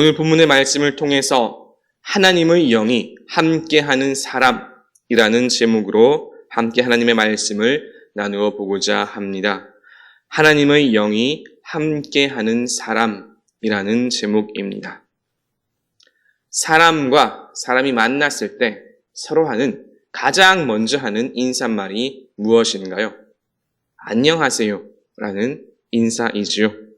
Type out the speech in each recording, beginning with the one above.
오늘 본문의 말씀을 통해서 하나님의 영이 함께하는 사람이라는 제목으로 함께 하나님의 말씀을 나누어 보고자 합니다. 하나님의 영이 함께하는 사람이라는 제목입니다. 사람과 사람이 만났을 때 서로 가장 먼저 하는 인사말이 무엇인가요? 안녕하세요 라는 인사이지요.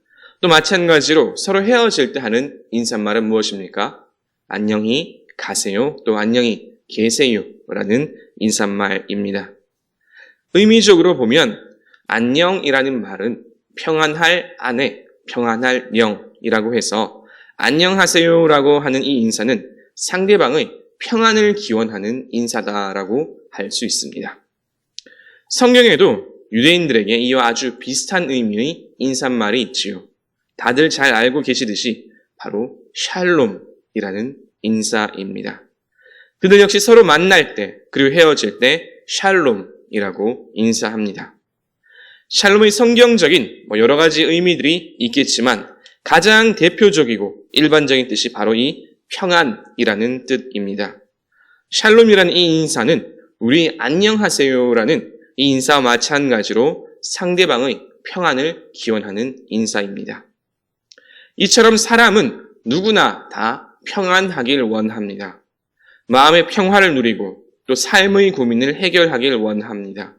또 마찬가지로 서로 헤어질 때 하는 인사말은 무엇입니까? 안녕히 가세요, 또 안녕히 계세요 라는 인사말입니다. 의미적으로 보면 안녕이라는 말은 평안할 안에 평안할 영이라고 해서 안녕하세요 라고 하는 이 인사는 상대방의 평안을 기원하는 인사다라고 할 수 있습니다. 성경에도 유대인들에게 이와 아주 비슷한 의미의 인사말이 있지요. 다들 잘 알고 계시듯이 바로 샬롬이라는 인사입니다. 그들 역시 서로 만날 때 그리고 헤어질 때 샬롬이라고 인사합니다. 샬롬의 성경적인 여러 가지 의미들이 있겠지만 가장 대표적이고 일반적인 뜻이 바로 이 평안이라는 뜻입니다. 샬롬이라는 이 인사는 우리 안녕하세요라는 이 인사와 마찬가지로 상대방의 평안을 기원하는 인사입니다. 이처럼 사람은 누구나 다 평안하길 원합니다. 마음의 평화를 누리고 또 삶의 고민을 해결하길 원합니다.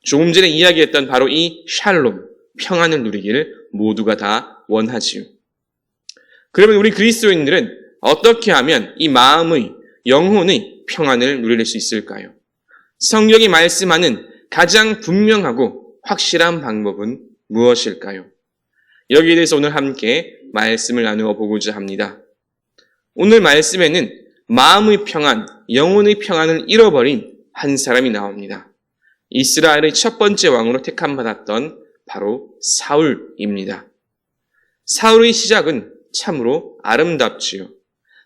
조금 전에 이야기했던 바로 이 샬롬, 평안을 누리기를 모두가 다 원하지요. 그러면 우리 그리스도인들은 어떻게 하면 이 마음의, 영혼의 평안을 누릴 수 있을까요? 성경이 말씀하는 가장 분명하고 확실한 방법은 무엇일까요? 여기에 대해서 오늘 함께 말씀을 나누어 보고자 합니다. 오늘 말씀에는 마음의 평안, 영혼의 평안을 잃어버린 한 사람이 나옵니다. 이스라엘의 첫 번째 왕으로 택함받았던 바로 사울입니다. 사울의 시작은 참으로 아름답지요.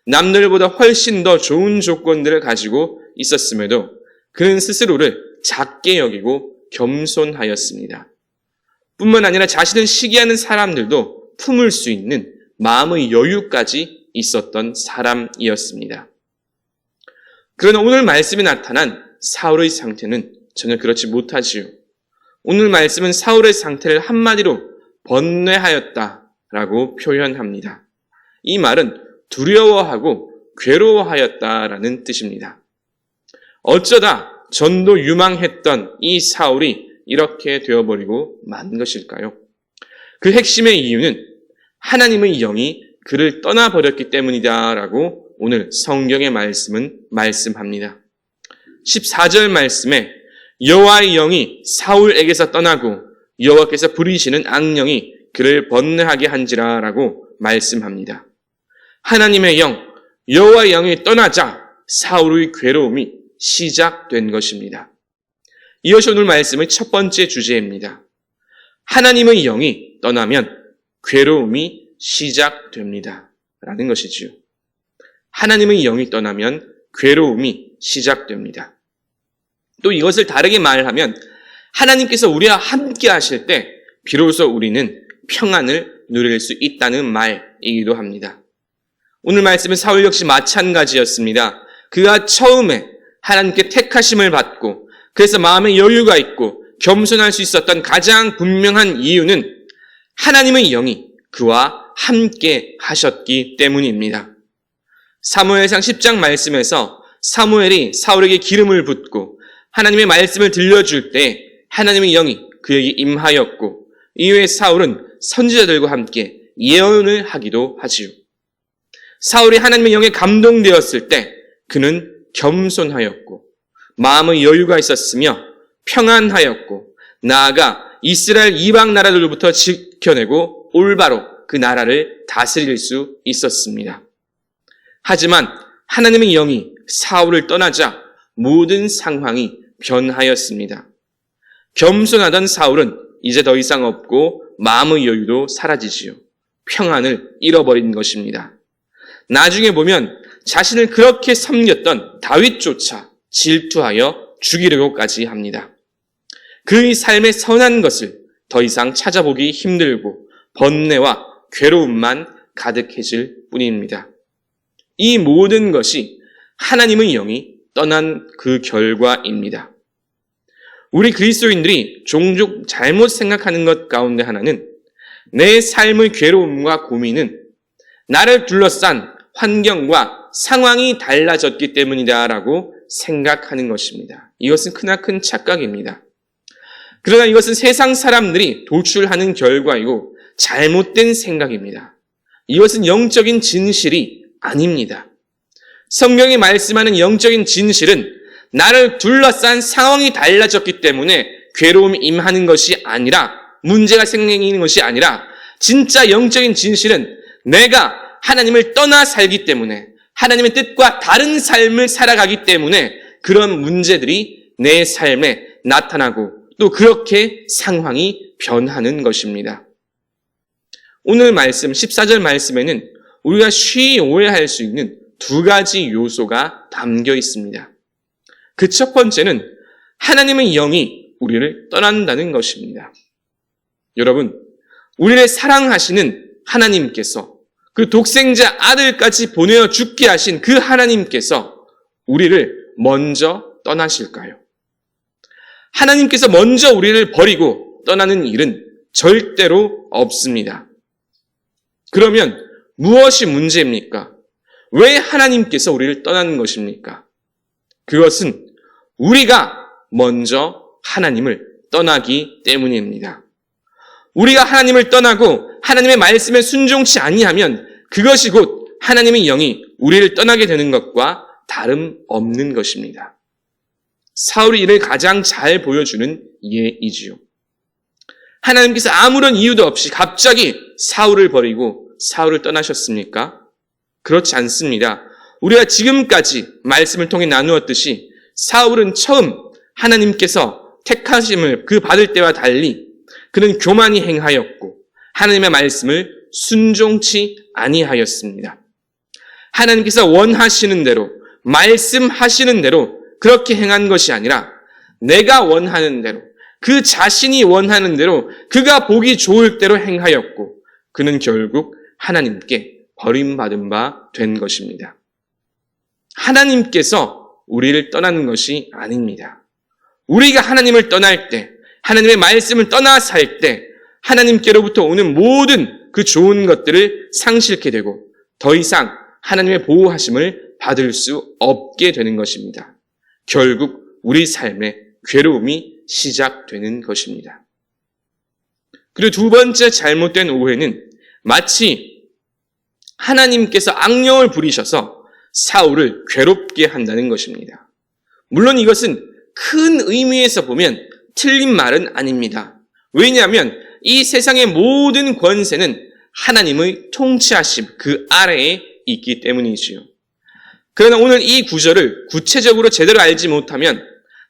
남들보다 훨씬 더 좋은 조건들을 가지고 있었음에도 그는 스스로를 작게 여기고 겸손하였습니다. 뿐만 아니라 자신을 시기하는 사람들도 품을 수 있는 마음의 여유까지 있었던 사람이었습니다. 그러나 오늘 말씀에 나타난 사울의 상태는 전혀 그렇지 못하지요. 오늘 말씀은 사울의 상태를 한마디로 번뇌하였다라고 표현합니다. 이 말은 두려워하고 괴로워하였다라는 뜻입니다. 어쩌다 전도 유망했던 이 사울이 이렇게 되어버리고 만 것일까요? 그 핵심의 이유는 하나님의 영이 그를 떠나버렸기 때문이다라고 오늘 성경의 말씀은 말씀합니다. 14절 말씀에 여호와의 영이 사울에게서 떠나고 여호와께서 부리시는 악령이 그를 번뇌하게 한지라라고 말씀합니다. 하나님의 영, 여호와의 영이 떠나자 사울의 괴로움이 시작된 것입니다. 이것이 오늘 말씀의 첫 번째 주제입니다. 하나님의 영이 떠나면 괴로움이 시작됩니다. 라는 것이지요. 하나님의 영이 떠나면 괴로움이 시작됩니다. 또 이것을 다르게 말하면 하나님께서 우리와 함께 하실 때 비로소 우리는 평안을 누릴 수 있다는 말이기도 합니다. 오늘 말씀은 사울 역시 마찬가지였습니다. 그가 처음에 하나님께 택하심을 받고 그래서 마음에 여유가 있고 겸손할 수 있었던 가장 분명한 이유는 하나님의 영이 그와 함께 하셨기 때문입니다. 사무엘상 10장 말씀에서 사무엘이 사울에게 기름을 붓고 하나님의 말씀을 들려줄 때 하나님의 영이 그에게 임하였고 이후에 사울은 선지자들과 함께 예언을 하기도 하지요. 사울이 하나님의 영에 감동되었을 때 그는 겸손하였고 마음의 여유가 있었으며 평안하였고 나아가 이스라엘 이방 나라들로부터 지켜내고 올바로 그 나라를 다스릴 수 있었습니다. 하지만 하나님의 영이 사울을 떠나자 모든 상황이 변하였습니다. 겸손하던 사울은 이제 더 이상 없고 마음의 여유도 사라지지요. 평안을 잃어버린 것입니다. 나중에 보면 자신을 그렇게 섬겼던 다윗조차 질투하여 죽이려고까지 합니다. 그의 삶의 선한 것을 더 이상 찾아보기 힘들고 번뇌와 괴로움만 가득해질 뿐입니다. 이 모든 것이 하나님의 영이 떠난 그 결과입니다. 우리 그리스도인들이 종종 잘못 생각하는 것 가운데 하나는 내 삶의 괴로움과 고민은 나를 둘러싼 환경과 상황이 달라졌기 때문이다라고 생각하는 것입니다. 이것은 크나큰 착각입니다. 그러나 이것은 세상 사람들이 도출하는 결과이고 잘못된 생각입니다. 이것은 영적인 진실이 아닙니다. 성경이 말씀하는 영적인 진실은 나를 둘러싼 상황이 달라졌기 때문에 괴로움이 임하는 것이 아니라, 문제가 생기는 것이 아니라, 진짜 영적인 진실은 내가 하나님을 떠나 살기 때문에, 하나님의 뜻과 다른 삶을 살아가기 때문에 그런 문제들이 내 삶에 나타나고 또 그렇게 상황이 변하는 것입니다. 오늘 말씀 14절 말씀에는 우리가 쉬이 오해할 수 있는 두 가지 요소가 담겨 있습니다. 그 첫 번째는 하나님의 영이 우리를 떠난다는 것입니다. 여러분, 우리를 사랑하시는 하나님께서, 그 독생자 아들까지 보내어 죽게 하신 그 하나님께서 우리를 먼저 떠나실까요? 하나님께서 먼저 우리를 버리고 떠나는 일은 절대로 없습니다. 그러면 무엇이 문제입니까? 왜 하나님께서 우리를 떠나는 것입니까? 그것은 우리가 먼저 하나님을 떠나기 때문입니다. 우리가 하나님을 떠나고 하나님의 말씀에 순종치 아니하면 그것이 곧 하나님의 영이 우리를 떠나게 되는 것과 다름없는 것입니다. 사울이 이를 가장 잘 보여주는 예이지요. 하나님께서 아무런 이유도 없이 갑자기 사울을 버리고 사울을 떠나셨습니까? 그렇지 않습니다. 우리가 지금까지 말씀을 통해 나누었듯이 사울은 처음 하나님께서 택하심을 그 받을 때와 달리 그는 교만히 행하였고 하나님의 말씀을 순종치 아니하였습니다. 하나님께서 원하시는 대로, 말씀하시는 대로 그렇게 행한 것이 아니라 내가 원하는 대로, 그 자신이 원하는 대로, 그가 보기 좋을 대로 행하였고 그는 결국 하나님께 버림받은 바 된 것입니다. 하나님께서 우리를 떠나는 것이 아닙니다. 우리가 하나님을 떠날 때, 하나님의 말씀을 떠나 살 때 하나님께로부터 오는 모든 그 좋은 것들을 상실케 되고 더 이상 하나님의 보호하심을 받을 수 없게 되는 것입니다. 결국 우리 삶에 괴로움이 시작되는 것입니다. 그리고 두 번째 잘못된 오해는 마치 하나님께서 악령을 부리셔서 사울을 괴롭게 한다는 것입니다. 물론 이것은 큰 의미에서 보면 틀린 말은 아닙니다. 왜냐하면 이 세상의 모든 권세는 하나님의 통치하심 그 아래에 있기 때문이지요. 그러나 오늘 이 구절을 구체적으로 제대로 알지 못하면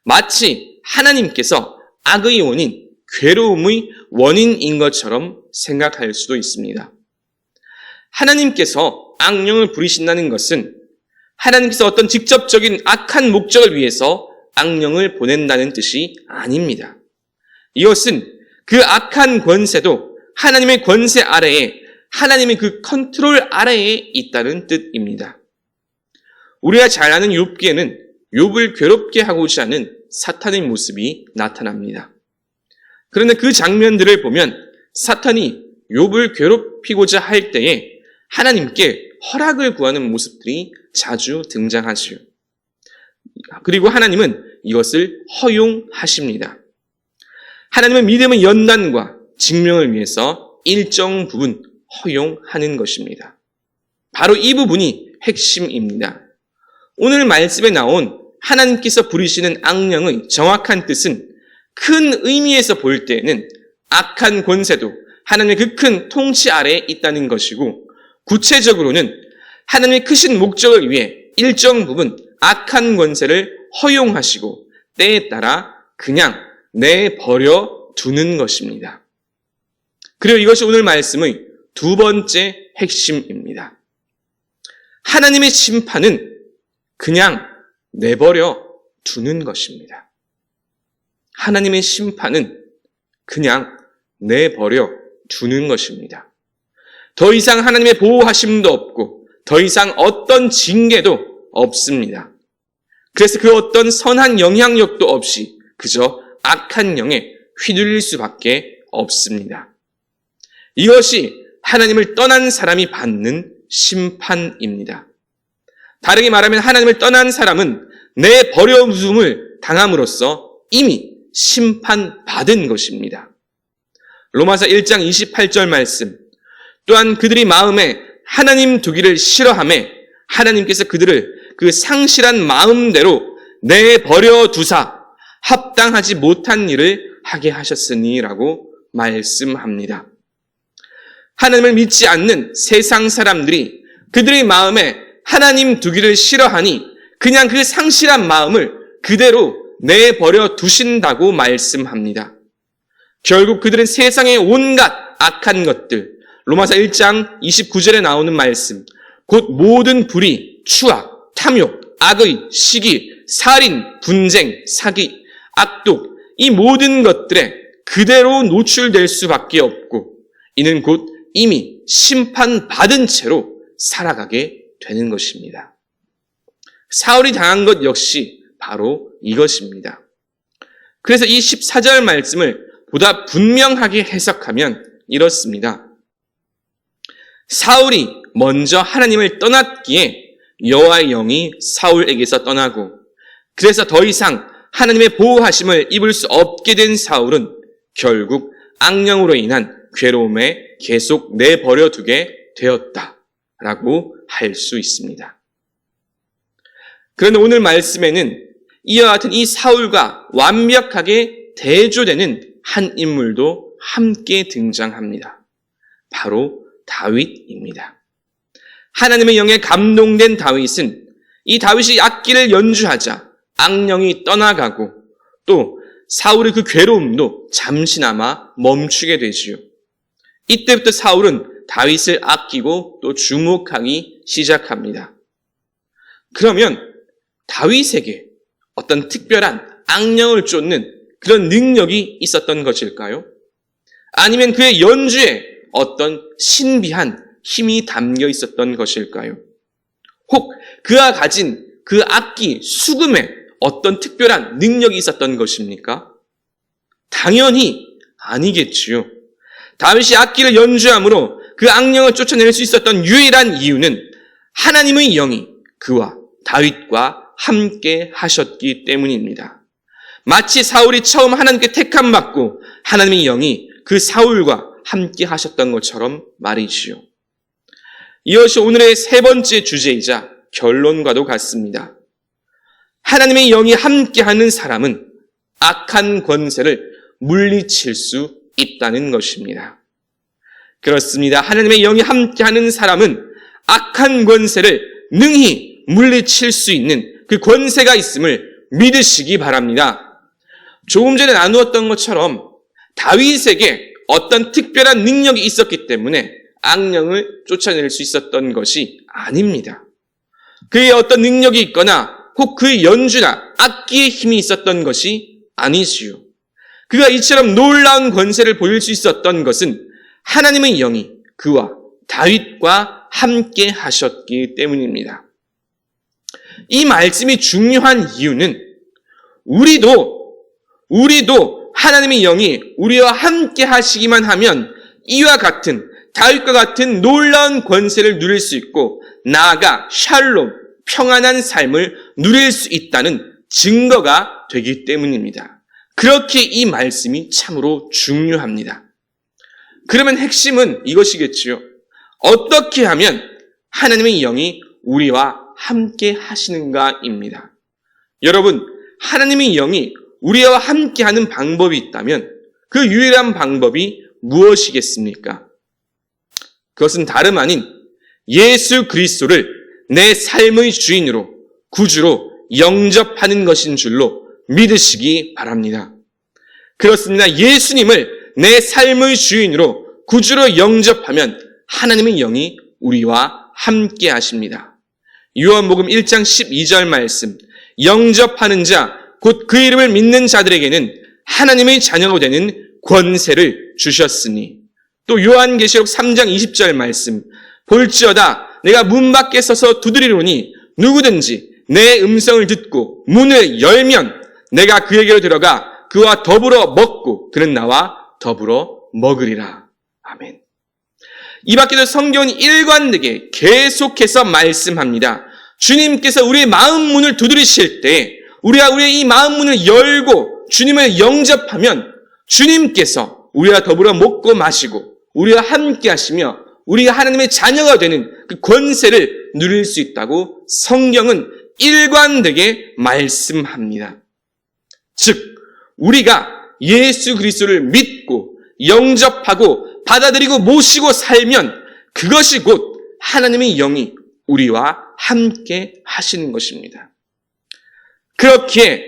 마치 하나님께서 악의 원인, 괴로움의 원인인 것처럼 생각할 수도 있습니다. 하나님께서 악령을 부리신다는 것은 하나님께서 어떤 직접적인 악한 목적을 위해서 악령을 보낸다는 뜻이 아닙니다. 이것은 그 악한 권세도 하나님의 권세 아래에, 하나님의 그 컨트롤 아래에 있다는 뜻입니다. 우리가 잘 아는 욥기에는 욥을 괴롭게 하고자 하는 사탄의 모습이 나타납니다. 그런데 그 장면들을 보면 사탄이 욥을 괴롭히고자 할 때에 하나님께 허락을 구하는 모습들이 자주 등장하지요. 그리고 하나님은 이것을 허용하십니다. 하나님은 믿음의 연단과 증명을 위해서 일정 부분 허용하는 것입니다. 바로 이 부분이 핵심입니다. 오늘 말씀에 나온 하나님께서 부리시는 악령의 정확한 뜻은 큰 의미에서 볼 때에는 악한 권세도 하나님의 그 큰 통치 아래에 있다는 것이고, 구체적으로는 하나님의 크신 목적을 위해 일정 부분 악한 권세를 허용하시고 때에 따라 그냥 내버려 두는 것입니다. 그리고 이것이 오늘 말씀의 두 번째 핵심입니다. 하나님의 심판은 그냥 내버려 두는 것입니다. 하나님의 심판은 그냥 내버려 두는 것입니다. 더 이상 하나님의 보호하심도 없고 더 이상 어떤 징계도 없습니다. 그래서 그 어떤 선한 영향력도 없이 그저 악한 영에 휘둘릴 수밖에 없습니다. 이것이 하나님을 떠난 사람이 받는 심판입니다. 다르게 말하면 하나님을 떠난 사람은 내 버려둠을 당함으로써 이미 심판받은 것입니다. 로마서 1장 28절 말씀, 또한 그들이 마음에 하나님 두기를 싫어하매 하나님께서 그들을 그 상실한 마음대로 내버려 두사 합당하지 못한 일을 하게 하셨으니 라고 말씀합니다. 하나님을 믿지 않는 세상 사람들이 그들의 마음에 하나님 두기를 싫어하니 그냥 그 상실한 마음을 그대로 내버려 두신다고 말씀합니다. 결국 그들은 세상의 온갖 악한 것들, 로마서 1장 29절에 나오는 말씀, 곧 모든 불의, 추악, 탐욕, 악의, 시기, 살인, 분쟁, 사기, 악독, 이 모든 것들에 그대로 노출될 수밖에 없고 이는 곧 이미 심판받은 채로 살아가게 되는 것입니다. 사울이 당한 것 역시 바로 이것입니다. 그래서 이 14절 말씀을 보다 분명하게 해석하면 이렇습니다. 사울이 먼저 하나님을 떠났기에 여호와의 영이 사울에게서 떠나고 그래서 더 이상 하나님의 보호하심을 입을 수 없게 된 사울은 결국 악령으로 인한 괴로움에 계속 내버려 두게 되었다라고 할 수 있습니다. 그런데 오늘 말씀에는 이와 같은 이 사울과 완벽하게 대조되는 한 인물도 함께 등장합니다. 바로 다윗입니다. 하나님의 영에 감동된 다윗은 이 다윗이 악기를 연주하자 악령이 떠나가고 또 사울의 그 괴로움도 잠시나마 멈추게 되지요. 이때부터 사울은 다윗을 아끼고 또 주목하기 시작합니다. 그러면 다윗에게 어떤 특별한 악령을 쫓는 그런 능력이 있었던 것일까요? 아니면 그의 연주에 어떤 신비한 힘이 담겨 있었던 것일까요? 혹 그가 가진 그 악기, 수금에 어떤 특별한 능력이 있었던 것입니까? 당연히 아니겠지요. 다윗이 악기를 연주함으로 그 악령을 쫓아낼 수 있었던 유일한 이유는 하나님의 영이 그와 다윗과 함께 하셨기 때문입니다. 마치 사울이 처음 하나님께 택함받고 하나님의 영이 그 사울과 함께 하셨던 것처럼 말이지요. 이것이 오늘의 세 번째 주제이자 결론과도 같습니다. 하나님의 영이 함께하는 사람은 악한 권세를 물리칠 수 있다는 것입니다. 그렇습니다. 하나님의 영이 함께하는 사람은 악한 권세를 능히 물리칠 수 있는 그 권세가 있음을 믿으시기 바랍니다. 조금 전에 나누었던 것처럼 다윗에게 어떤 특별한 능력이 있었기 때문에 악령을 쫓아낼 수 있었던 것이 아닙니다. 그의 어떤 능력이 있거나 혹 그의 연주나 악기의 힘이 있었던 것이 아니지요. 그가 이처럼 놀라운 권세를 보일 수 있었던 것은 하나님의 영이 그와 다윗과 함께 하셨기 때문입니다. 이 말씀이 중요한 이유는 우리도 하나님의 영이 우리와 함께 하시기만 하면 이와 같은 다윗과 같은 놀라운 권세를 누릴 수 있고 나아가 샬롬, 평안한 삶을 누릴 수 있다는 증거가 되기 때문입니다. 그렇게 이 말씀이 참으로 중요합니다. 그러면 핵심은 이것이겠지요. 어떻게 하면 하나님의 영이 우리와 함께 하시는가입니다. 여러분, 하나님의 영이 우리와 함께 하는 방법이 있다면 그 유일한 방법이 무엇이겠습니까? 그것은 다름 아닌 예수 그리스도를 내 삶의 주인으로, 구주로 영접하는 것인 줄로 믿으시기 바랍니다. 그렇습니다. 예수님을 내 삶의 주인으로, 구주로 영접하면 하나님의 영이 우리와 함께 하십니다. 요한복음 1장 12절 말씀, 영접하는 자, 곧 그 이름을 믿는 자들에게는 하나님의 자녀가 되는 권세를 주셨으니 또 요한계시록 3장 20절 말씀, 볼지어다 내가 문 밖에 서서 두드리노니 누구든지 내 음성을 듣고 문을 열면 내가 그에게로 들어가 그와 더불어 먹고 그는 나와 더불어 먹으리라. 아멘. 이 밖에도 성경은 일관되게 계속해서 말씀합니다. 주님께서 우리의 마음 문을 두드리실 때 우리가 우리의 이 마음 문을 열고 주님을 영접하면 주님께서 우리와 더불어 먹고 마시고 우리와 함께 하시며 우리가 하나님의 자녀가 되는 그 권세를 누릴 수 있다고 성경은 일관되게 말씀합니다. 즉 우리가 예수 그리스도를 믿고 영접하고 받아들이고 모시고 살면 그것이 곧 하나님의 영이 우리와 함께 하시는 것입니다. 그렇기에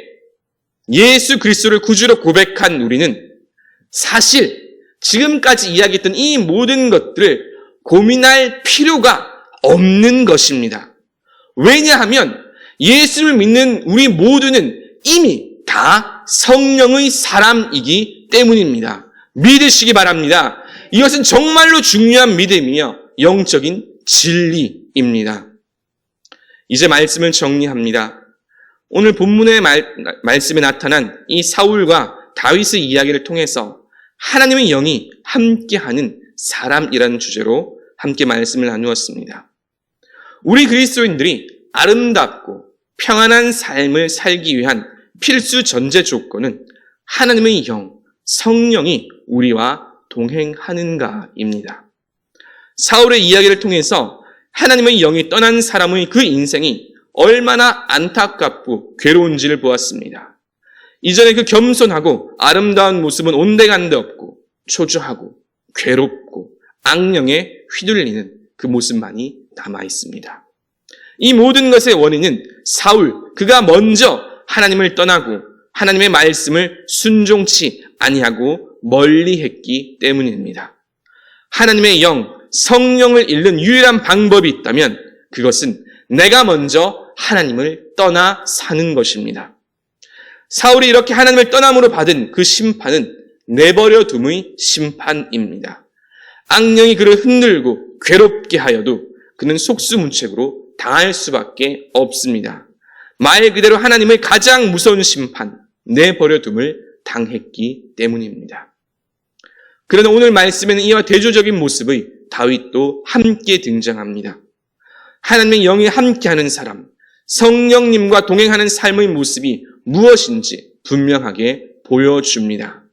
예수 그리스도를 구주로 고백한 우리는 사실 지금까지 이야기했던 이 모든 것들을 고민할 필요가 없는 것입니다. 왜냐하면 예수를 믿는 우리 모두는 이미 다 성령의 사람이기 때문입니다. 믿으시기 바랍니다. 이것은 정말로 중요한 믿음이며 영적인 진리입니다. 이제 말씀을 정리합니다. 오늘 본문의 말씀에 나타난 이 사울과 다윗의 이야기를 통해서 하나님의 영이 함께하는 사람이라는 주제로 함께 말씀을 나누었습니다. 우리 그리스도인들이 아름답고 평안한 삶을 살기 위한 필수 전제 조건은 하나님의 영, 성령이 우리와 동행하는가입니다. 사울의 이야기를 통해서 하나님의 영이 떠난 사람의 그 인생이 얼마나 안타깝고 괴로운지를 보았습니다. 이전에 그 겸손하고 아름다운 모습은 온데간데 없고 초조하고 괴롭고 악령에 휘둘리는 그 모습만이 남아 있습니다. 이 모든 것의 원인은 사울, 그가 먼저 하나님을 떠나고 하나님의 말씀을 순종치 아니하고 멀리했기 때문입니다. 하나님의 영, 성령을 잃는 유일한 방법이 있다면 그것은 내가 먼저 하나님을 떠나 사는 것입니다. 사울이 이렇게 하나님을 떠남으로 받은 그 심판은 내버려 둠의 심판입니다. 악령이 그를 흔들고 괴롭게 하여도 그는 속수무책으로 당할 수밖에 없습니다. 말 그대로 하나님의 가장 무서운 심판, 내버려 둠을 당했기 때문입니다. 그러나 오늘 말씀에는 이와 대조적인 모습의 다윗도 함께 등장합니다. 하나님의 영이 함께하는 사람, 성령님과 동행하는 삶의 모습이 무엇인지 분명하게 보여줍니다.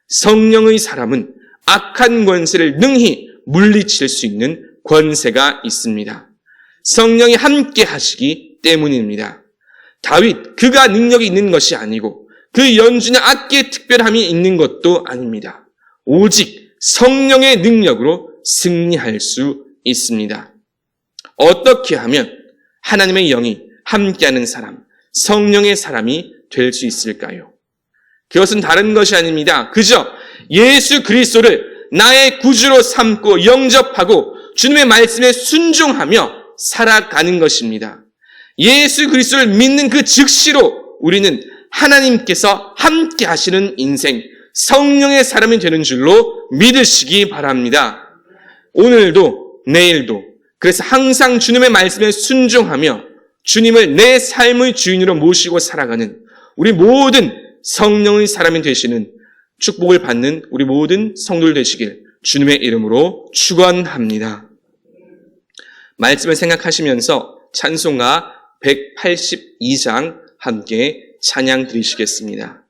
성령의 사람은 악한 권세를 능히 물리칠 수 있는 권세가 있습니다. 성령이 함께 하시기 때문입니다. 다윗, 그가 능력이 있는 것이 아니고 그 연주나 악기의 특별함이 있는 것도 아닙니다. 오직 성령의 능력으로 승리할 수 있습니다. 어떻게 하면 하나님의 영이 함께하는 사람, 성령의 사람이 될 수 있을까요? 그것은 다른 것이 아닙니다. 그저 예수 그리스도를 나의 구주로 삼고 영접하고 주님의 말씀에 순종하며 살아가는 것입니다. 예수 그리스도를 믿는 그 즉시로 우리는 하나님께서 함께 하시는 인생, 성령의 사람이 되는 줄로 믿으시기 바랍니다. 오늘도 내일도 그래서 항상 주님의 말씀에 순종하며 주님을 내 삶의 주인으로 모시고 살아가는 우리 모든 성령의 사람이 되시는 축복을 받는 우리 모든 성도들 되시길 주님의 이름으로 축원합니다. 말씀을 생각하시면서 찬송가 182장 함께 찬양 드리시겠습니다.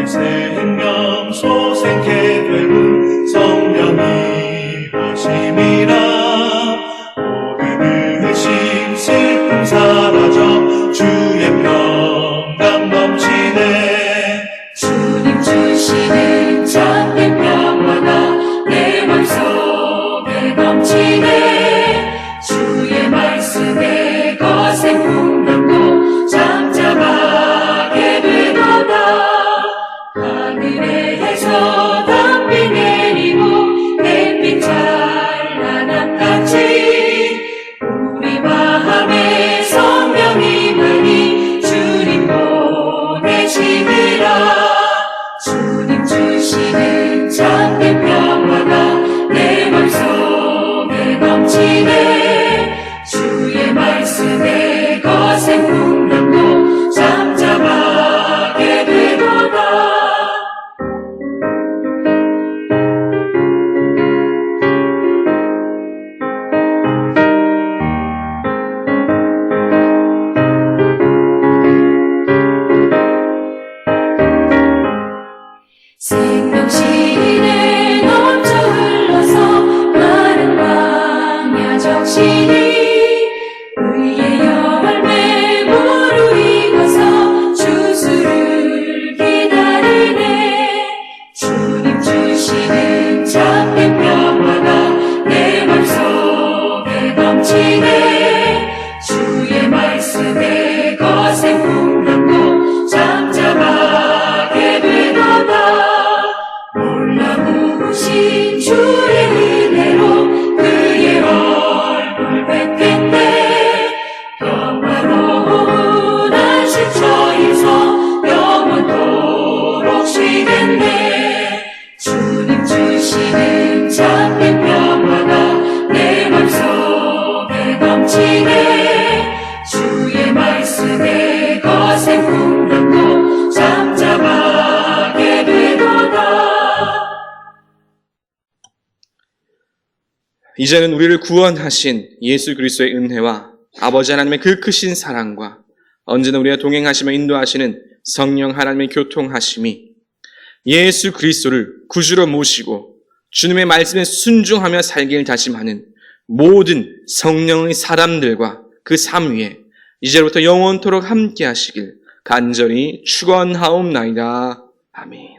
생명 소생케 되는 주시는 참된 평화가 내 맘속에 넘치네. 주의 말씀에 거센 풍랑도 잠잠하게 되도다. 하늘에서 담비 내리고 햇빛 찬란함같이 우리 마음에 성령이 많이 주님 보내시리라. 주님 주시는 참된 평화가 내 맘속에 넘치네. 주의 말씀에 거센 풍랑도 잠잠하게 되도다. 생명시에 넘쳐 흘러서 마른 광야 적시니 의의 열매 무르익어서 주수를 기다리네. 주님 주시는 참된 평화가 내 맘속에 넘치네. 주의 말씀에 거센 풍랑도 잠잠하게 되도다. 놀라우신 주의 은혜로 그의 얼굴 뵙겠네. 평화로운 안식처에서 영원토록 쉬겠네. 주님 주시는 참된 평화가 내 맘속에 넘치네. 주의 말씀에 거센 풍랑도 잠잠하게 되도다. 이제는 우리를 구원하신 예수 그리스도의 은혜와 아버지 하나님의 그 크신 사랑과 언제나 우리와 동행하시며 인도하시는 성령 하나님의 교통하심이 예수 그리스도를 구주로 모시고 주님의 말씀에 순종하며 살기를 다짐하는 모든 성령의 사람들과 그 삶 위에 이제부터 영원토록 함께 하시길 간절히 축원하옵나이다. 아멘.